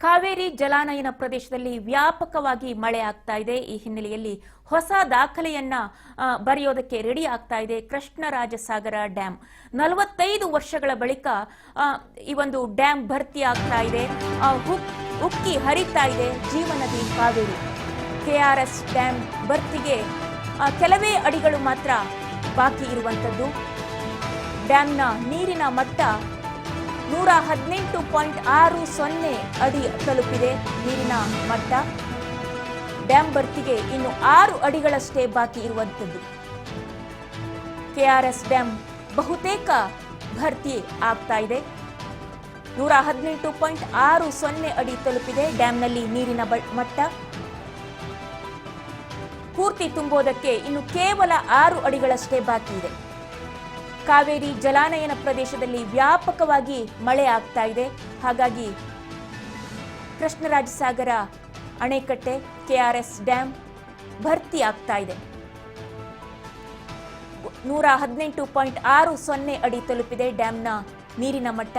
ಕಾವೇರಿ ಜಲಾನಯನ ಪ್ರದೇಶದಲ್ಲಿ ವ್ಯಾಪಕವಾಗಿ ಮಳೆ ಆಗ್ತಾ ಇದೆ. ಈ ಹಿನ್ನೆಲೆಯಲ್ಲಿ ಹೊಸ ದಾಖಲೆಯನ್ನ ಬರೆಯೋದಕ್ಕೆ ರೆಡಿ ಆಗ್ತಾ ಇದೆ ಕೃಷ್ಣರಾಜಸಾಗರ ಡ್ಯಾಂ. 45 ವರ್ಷಗಳ ಬಳಿಕ ಈ ಒಂದು ಡ್ಯಾಂ ಭರ್ತಿ ಆಗ್ತಾ ಇದೆ, ಉಕ್ಕಿ ಹರಿತಾ ಇದೆ ಜೀವನದಿ ಕಾವೇರಿ. KRS ಡ್ಯಾಂ ಭರ್ತಿಗೆ ಕೆಲವೇ ಅಡಿಗಳು ಮಾತ್ರ ಬಾಕಿ ಇರುವಂತದ್ದು. ಡ್ಯಾಂನ ನೀರಿನ ಮಟ್ಟ 118.60 ಅಡಿ ತಲುಪಿದೆ. ನೀರಿನ ಮಟ್ಟ ಡ್ಯಾಂ ಭರ್ತಿಗೆ ಇನ್ನು 6 ಅಡಿಗಳಷ್ಟೇ ಬಾಕಿ ಇರುವಂತದ್ದು. KRS ಡ್ಯಾಂ ಬಹುತೇಕ ಭರ್ತಿ ಆಗ್ತಾ ಇದೆ. 118.60 ಅಡಿ ತಲುಪಿದೆ. ಡ್ಯಾಂನಲ್ಲಿ ನೀರಿನ ಮಟ್ಟ ಪೂರ್ತಿ ತುಂಬೋದಕ್ಕೆ ಇನ್ನು ಕೇವಲ 6 ಅಡಿಗಳಷ್ಟೇ ಬಾಕಿ ಇದೆ. ಕಾವೇರಿ ಜಲಾನಯನ ಪ್ರದೇಶದಲ್ಲಿ ವ್ಯಾಪಕವಾಗಿ ಮಳೆ ಆಗ್ತಾ ಇದೆ. ಹಾಗಾಗಿ ಕೃಷ್ಣರಾಜಸಾಗರ ಅಣೆಕಟ್ಟೆ KRS ಡ್ಯಾಂ ಭರ್ತಿ ಆಗ್ತಾ ಇದೆ. 118.60 ಅಡಿ ತಲುಪಿದೆ ಡ್ಯಾಂನ ನೀರಿನ ಮಟ್ಟ.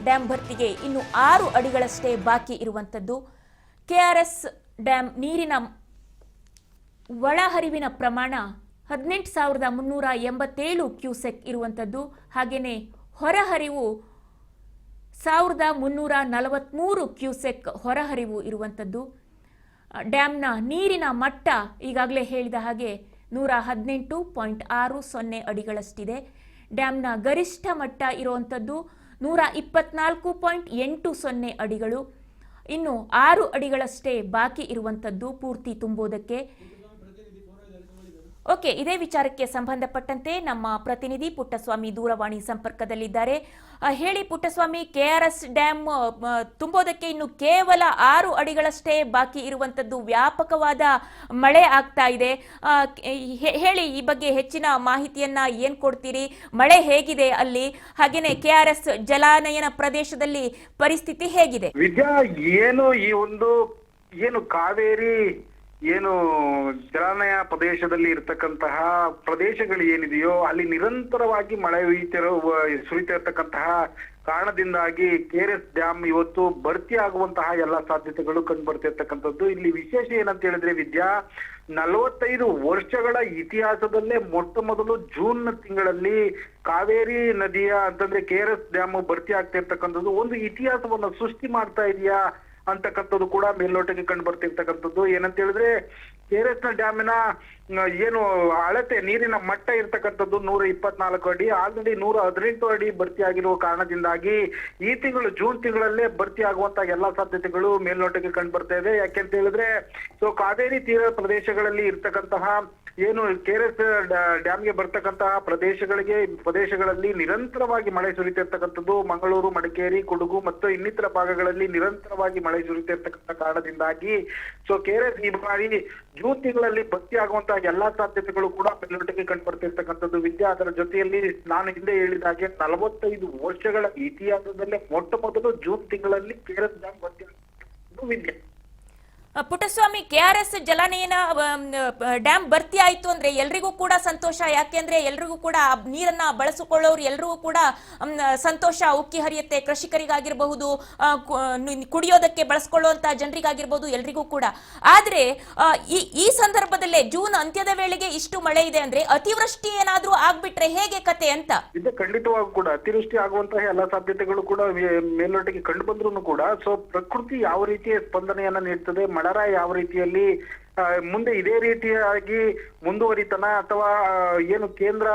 ಡ್ಯಾಂ ಭರ್ತಿಗೆ ಇನ್ನು 6 ಅಡಿಗಳಷ್ಟೇ ಬಾಕಿ ಇರುವಂತದ್ದು. KRS ಡ್ಯಾಂ ನೀರಿನ ಒಳಹರಿವಿನ ಪ್ರಮಾಣ 18,387 ಕ್ಯೂಸೆಕ್ ಇರುವಂತದ್ದು. ಹಾಗೇನೆ ಹೊರಹರಿವು 1,343 ಕ್ಯೂಸೆಕ್ ಹೊರಹರಿವು ಇರುವಂತದ್ದು. ಡ್ಯಾಂನ ನೀರಿನ ಮಟ್ಟ ಈಗಾಗಲೇ ಹೇಳಿದ ಹಾಗೆ 118.60 ಅಡಿಗಳಷ್ಟಿದೆ. ಡ್ಯಾಂನ ಗರಿಷ್ಠ ಮಟ್ಟ ಇರುವಂತದ್ದು 124.80 ಅಡಿಗಳು. ಇನ್ನು 6 ಅಡಿಗಳಷ್ಟೇ ಬಾಕಿ ಇರುವಂತದ್ದು ಪೂರ್ತಿ ತುಂಬೋದಕ್ಕೆ. ಓಕೆ, ಇದೇ ವಿಚಾರಕ್ಕೆ ಸಂಬಂಧಪಟ್ಟಂತೆ ನಮ್ಮ ಪ್ರತಿನಿಧಿ ಪುಟ್ಟಸ್ವಾಮಿ ದೂರವಾಣಿ ಸಂಪರ್ಕದಲ್ಲಿದ್ದಾರೆ. ಹೇಳಿ ಪುಟ್ಟಸ್ವಾಮಿ, KRS ಡ್ಯಾಂ ತುಂಬೋದಕ್ಕೆ ಇನ್ನು ಕೇವಲ 6 ಅಡಿಗಳಷ್ಟೇ ಬಾಕಿ ಇರುವಂತದ್ದು, ವ್ಯಾಪಕವಾದ ಮಳೆ ಆಗ್ತಾ ಇದೆ. ಹೇಳಿ, ಈ ಬಗ್ಗೆ ಹೆಚ್ಚಿನ ಮಾಹಿತಿಯನ್ನ ಏನ್ ಕೊಡ್ತೀರಿ? ಮಳೆ ಹೇಗಿದೆ ಅಲ್ಲಿ? ಹಾಗೇನೆ KRS ಜಲಾನಯನ ಪ್ರದೇಶದಲ್ಲಿ ಪರಿಸ್ಥಿತಿ ಹೇಗಿದೆ? ವಿದ್ಯಾ, ಏನು ಕಾವೇರಿ ಜಲಾನಯ ಪ್ರದೇಶದಲ್ಲಿ ಇರತಕ್ಕಂತಹ ಪ್ರದೇಶಗಳು ಏನಿದೆಯೋ ಅಲ್ಲಿ ನಿರಂತರವಾಗಿ ಮಳೆ ಸುರಿತಿರತಕ್ಕಂತಹ ಕಾರಣದಿಂದಾಗಿ KRS ಡ್ಯಾಂ ಇವತ್ತು ಭರ್ತಿ ಆಗುವಂತಹ ಎಲ್ಲಾ ಸಾಧ್ಯತೆಗಳು ಕಂಡು ಬರ್ತಿರ್ತಕ್ಕಂಥದ್ದು. ಇಲ್ಲಿ ವಿಶೇಷ ಏನಂತ ಹೇಳಿದ್ರೆ ವಿದ್ಯಾ, 45 ವರ್ಷಗಳ ಇತಿಹಾಸದಲ್ಲೇ ಮೊಟ್ಟ ಮೊದಲು ಜೂನ್ ತಿಂಗಳಲ್ಲಿ ಕಾವೇರಿ ನದಿಯ ಅಂತಂದ್ರೆ KRS ಡ್ಯಾಮ್ ಭರ್ತಿ ಆಗ್ತಾ ಇರ್ತಕ್ಕಂಥದ್ದು ಒಂದು ಇತಿಹಾಸವನ್ನ ಸೃಷ್ಟಿ ಮಾಡ್ತಾ ಇದೆಯಾ ಅಂತಕ್ಕಂಥದ್ದು ಕೂಡ ಮೇಲ್ನೋಟಕ್ಕೆ ಕಂಡು ಬರ್ತಿರ್ತಕ್ಕಂಥದ್ದು. ಏನಂತ ಹೇಳಿದ್ರೆ KRS ಡ್ಯಾಮಿನ ಏನು ಅಳತೆ ನೀರಿನ ಮಟ್ಟ ಇರ್ತಕ್ಕಂಥದ್ದು 124 ಅಡಿ, ಆಲ್ರೆಡಿ 118 ಅಡಿ ಭರ್ತಿ ಆಗಿರುವ ಕಾರಣದಿಂದಾಗಿ ಈ ತಿಂಗಳು ಜೂನ್ ತಿಂಗಳಲ್ಲೇ ಭರ್ತಿ ಆಗುವಂತಹ ಎಲ್ಲಾ ಸಾಧ್ಯತೆಗಳು ಮೇಲ್ನೋಟಕ್ಕೆ ಕಂಡು ಬರ್ತಾ ಇದೆ. ಯಾಕೆಂತ ಹೇಳಿದ್ರೆ ಕಾವೇರಿ ತೀರ ಪ್ರದೇಶಗಳಲ್ಲಿ ಇರ್ತಕ್ಕಂತಹ ಏನು KRS ಡ್ಯಾಮ್ಗೆ ಬರ್ತಕ್ಕಂತಹ ಪ್ರದೇಶಗಳಲ್ಲಿ ನಿರಂತರವಾಗಿ ಮಳೆ ಸುರಿತಿರ್ತಕ್ಕಂಥದ್ದು. ಮಂಗಳೂರು, ಮಡಿಕೇರಿ, ಕೊಡಗು ಮತ್ತು ಇನ್ನಿತರ ಭಾಗಗಳಲ್ಲಿ ನಿರಂತರವಾಗಿ ಮಳೆ ಸುರಿತಿರ್ತಕ್ಕಂಥ ಕಾರಣದಿಂದಾಗಿ KRS ಈ ಬಾರಿ ಜೂನ್ ತಿಂಗಳಲ್ಲಿ ಭರ್ತಿ ಆಗುವಂತಹ ಎಲ್ಲಾ ಸಾಧ್ಯತೆಗಳು ಕೂಡ ಮೇಲ್ನೋಟಕ್ಕೆ ಕಂಡು ಬರ್ತಿರ್ತಕ್ಕಂಥದ್ದು. ವಿದ್ಯಾ, ಅದರ ಜೊತೆಯಲ್ಲಿ ನಾನು ಹಿಂದೆ ಹೇಳಿದ ಹಾಗೆ 45 ವರ್ಷಗಳ ಇತಿಹಾಸದಲ್ಲೇ ಮೊಟ್ಟ ಮೊದಲು ಜೂನ್ ತಿಂಗಳಲ್ಲಿ KRS ಡ್ಯಾಮ್ ಭರ್ತಿ ವಿದ್ಯಾ. ಪುಟ್ಟಸ್ವಾಮಿ, KRS ಜಲಾನಯನ ಡ್ಯಾಂ ಭರ್ತಿ ಆಯ್ತು ಅಂದ್ರೆ ಎಲ್ರಿಗೂ ಕೂಡ ಸಂತೋಷ. ಯಾಕೆಂದ್ರೆ ಎಲ್ರಿಗೂ ಕೂಡ ನೀರನ್ನ ಬಳಸಿಕೊಳ್ಳೋರು ಎಲ್ರಿಗೂ ಕೂಡ ಸಂತೋಷ. ಉಕ್ಕಿ ಹರಿಯುತ್ತೆ, ಕೃಷಿಕರಿಗಾಗಿರಬಹುದು, ಕುಡಿಯೋದಕ್ಕೆ ಬಳಸ್ಕೊಳ್ಳುವಂತಹ ಜನರಿಗಾಗಿರ್ಬಹುದು, ಎಲ್ರಿಗೂ ಕೂಡ. ಆದ್ರೆ ಈ ಸಂದರ್ಭದಲ್ಲೇ ಜೂನ್ ಅಂತ್ಯದ ವೇಳೆಗೆ ಇಷ್ಟು ಮಳೆ ಇದೆ ಅಂದ್ರೆ ಅತಿವೃಷ್ಟಿ ಏನಾದ್ರೂ ಆಗ್ಬಿಟ್ರೆ ಹೇಗೆ ಕತೆ ಅಂತ? ಇದು ಖಂಡಿತವಾಗೂ ಕೂಡ ಅತಿವೃಷ್ಟಿ ಆಗುವಂತಹ ಎಲ್ಲಾ ಸಾಧ್ಯತೆಗಳು ಕೂಡ ಮೇಲ್ನೋಟಕ್ಕೆ ಕಂಡು ಬಂದ್ರು ಕೂಡ ಪ್ರಕೃತಿ ಯಾವ ರೀತಿಯ ಸ್ಪಂದನೆಯನ್ನ ನೀಡ್ತದೆ, ಮಳೆರಾಯ ಯಾವ ರೀತಿಯಲ್ಲಿ ಮುಂದೆ ಇದೇ ರೀತಿಯಾಗಿ ಮುಂದುವರಿತನ ಅಥವಾ ಏನು ಕೇಂದ್ರ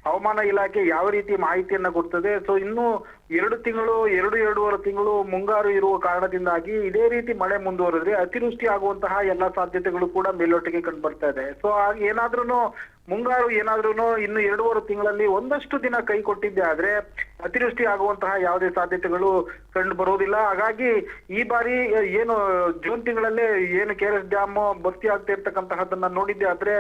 ಹವಾಮಾನ ಇಲಾಖೆ ಯಾವ ರೀತಿ ಮಾಹಿತಿಯನ್ನ ಕೊಡ್ತದೆ. ಇನ್ನು 2-2.5 ತಿಂಗಳು ಮುಂಗಾರು ಇರುವ ಕಾರಣದಿಂದಾಗಿ ಇದೇ ರೀತಿ ಮಳೆ ಮುಂದುವರೆದ್ರೆ ಅತಿವೃಷ್ಟಿ ಆಗುವಂತಹ ಎಲ್ಲಾ ಸಾಧ್ಯತೆಗಳು ಕೂಡ ಮೇಲ್ನೋಟಕ್ಕೆ ಕಂಡು ಬರ್ತಾ ಇದೆ. ಮುಂಗಾರು ಏನಾದ್ರೂ ಇನ್ನು 2.5 ತಿಂಗಳಲ್ಲಿ ಒಂದಷ್ಟು ದಿನ ಕೈ ಕೊಟ್ಟಿದ್ದೆ ಆದ್ರೆ ಅತಿವೃಷ್ಟಿ ಆಗುವಂತಹ ಯಾವುದೇ ಸಾಧ್ಯತೆಗಳು ಕಂಡು ಬರೋದಿಲ್ಲ. ಹಾಗಾಗಿ ಈ ಬಾರಿ ಏನು ಜೂನ್ ತಿಂಗಳಲ್ಲೇ ಏನು KRS ಡ್ಯಾಮ್ ಭರ್ತಿ ಆಗ್ತಾ ಇರ್ತಕ್ಕಂತಹದನ್ನ ನೋಡಿದ್ದೆ ಆದ್ರೆ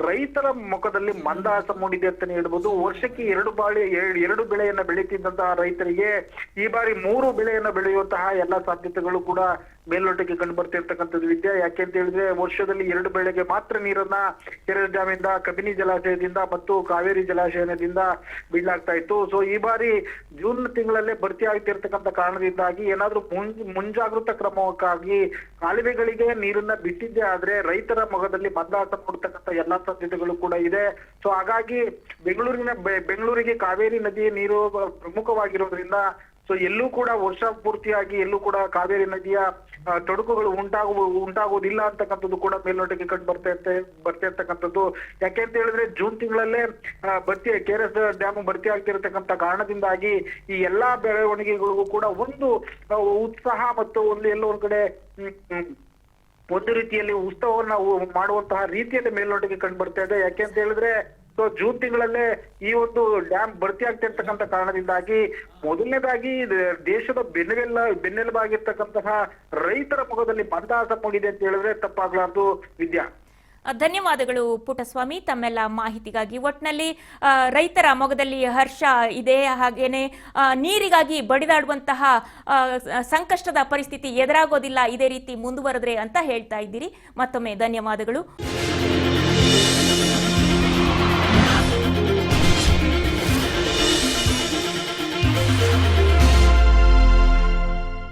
ರೈತರ ಮುಖದಲ್ಲಿ ಮಂದಹಾಸ ಮೂಡಿದೆ ಅಂತಾನೆ ಹೇಳ್ಬೋದು. ವರ್ಷಕ್ಕೆ 2 ಬೆಳೆಯನ್ನ ಬೆಳೀತಿದ್ದಂತಹ ರೈತರಿಗೆ ಈ ಬಾರಿ 3 ಬೆಳೆಯನ್ನ ಬೆಳೆಯುವಂತಹ ಎಲ್ಲಾ ಸಾಧ್ಯತೆಗಳು ಕೂಡ ಮೇಲ್ನೋಟಕ್ಕೆ ಕಂಡು ಬರ್ತಿರ್ತಕ್ಕಂಥದ್ದು ವಿದ್ಯಾ. ಯಾಕೆ ಅಂತ ಹೇಳಿದ್ರೆ ವರ್ಷದಲ್ಲಿ 2 ಬೆಳೆಗೆ ಮಾತ್ರ ನೀರನ್ನ ಕೆಆರ್ಎಸ್ ಡ್ಯಾಮ್ ಇಂದ, ಕಬಿನಿ ಜಲಾಶಯದಿಂದ ಮತ್ತು ಕಾವೇರಿ ಜಲಾಶಯದಿಂದ ಬಿಡಲಾಗ್ತಾ ಇತ್ತು. ಸೊ ಈ ಬಾರಿ ಜೂನ್ ತಿಂಗಳಲ್ಲೇ ಭರ್ತಿ ಆಗ್ತಿರ್ತಕ್ಕಂಥ ಕಾರಣದಿಂದಾಗಿ ಏನಾದ್ರೂ ಮುಂಜಾಗೃತಾ ಕ್ರಮಕ್ಕಾಗಿ ಕಾಲುವೆಗಳಿಗೆ ನೀರನ್ನ ಬಿಟ್ಟಿದ್ದೇ ಆದ್ರೆ ರೈತರ ಮೊಗದಲ್ಲಿ ಮಂದಹಾಸ ಮೂಡತಕ್ಕಂಥ ಎಲ್ಲಾ ಸಾಧ್ಯತೆಗಳು ಕೂಡ ಇದೆ. ಸೊ ಹಾಗಾಗಿ ಬೆಂಗಳೂರಿಗೆ ಕಾವೇರಿ ನದಿಯ ನೀರು ಪ್ರಮುಖವಾಗಿರೋದ್ರಿಂದ ಸೊ ಎಲ್ಲೂ ಕೂಡ ವರ್ಷ ಪೂರ್ತಿಯಾಗಿ ಎಲ್ಲೂ ಕೂಡ ಕಾವೇರಿ ನದಿಯ ತೊಡಕುಗಳು ಉಂಟಾಗುವುದಿಲ್ಲ ಅಂತಕ್ಕಂಥದ್ದು ಕೂಡ ಮೇಲ್ನೋಟಕ್ಕೆ ಕಂಡು ಬರ್ತಿರ್ತಕ್ಕಂಥದ್ದು. ಯಾಕೆ ಅಂತ ಹೇಳಿದ್ರೆ ಜೂನ್ ತಿಂಗಳಲ್ಲೇ ಕೆಆರ್ಎಸ್ ಡ್ಯಾಮ್ ಭರ್ತಿ ಆಗ್ತಿರತಕ್ಕಂಥ ಕಾರಣದಿಂದಾಗಿ ಈ ಎಲ್ಲಾ ಬೆಳವಣಿಗೆಗಳಿಗೂ ಕೂಡ ಒಂದು ಉತ್ಸಾಹ ಮತ್ತು ಎಲ್ಲೋ ಒಂದ್ ಕಡೆ ಒಂದು ರೀತಿಯಲ್ಲಿ ಉತ್ಸವವನ್ನ ಮಾಡುವಂತಹ ರೀತಿಯಲ್ಲಿ ಮೇಲ್ನೋಟಕ್ಕೆ ಕಂಡು ಬರ್ತಾ ಇದೆ. ಯಾಕೆ ಅಂತ ಹೇಳಿದ್ರೆ ಸೊ ಜೂನ್ ತಿಂಗಳಲ್ಲೇ ಈ ಒಂದು ಡ್ಯಾಮ್ ಭರ್ತಿ ಆಗ್ತಿರ್ತಕ್ಕಂಥ ಕಾರಣದಿಂದಾಗಿ ಮೊದಲನೇದಾಗಿ ದೇಶದ ಬೆನ್ನೆಲುಬಾಗಿರ್ತಕ್ಕಂತಹ ರೈತರ ಮುಖದಲ್ಲಿ ಮಂದಹಾಸ ಮೂಡಿದೆ ಅಂತ ಹೇಳಿದ್ರೆ ತಪ್ಪಾಗ್ಲಾರ್ದು ವಿದ್ಯಾ. ಧನ್ಯವಾದಗಳು ಪುಟ್ಟಸ್ವಾಮಿ ತಮ್ಮೆಲ್ಲ ಮಾಹಿತಿಗಾಗಿ. ಒಟ್ಟಿನಲ್ಲಿ ರೈತರ ಮೊಗದಲ್ಲಿ ಹರ್ಷ ಇದೆ, ಹಾಗೇನೆ ನೀರಿಗಾಗಿ ಬಡಿದಾಡುವಂತಹ ಸಂಕಷ್ಟದ ಪರಿಸ್ಥಿತಿ ಎದುರಾಗೋದಿಲ್ಲ ಇದೇ ರೀತಿ ಮುಂದುವರೆದ್ರೆ ಅಂತ ಹೇಳ್ತಾ ಇದ್ದೀರಿ. ಮತ್ತೊಮ್ಮೆ ಧನ್ಯವಾದಗಳು.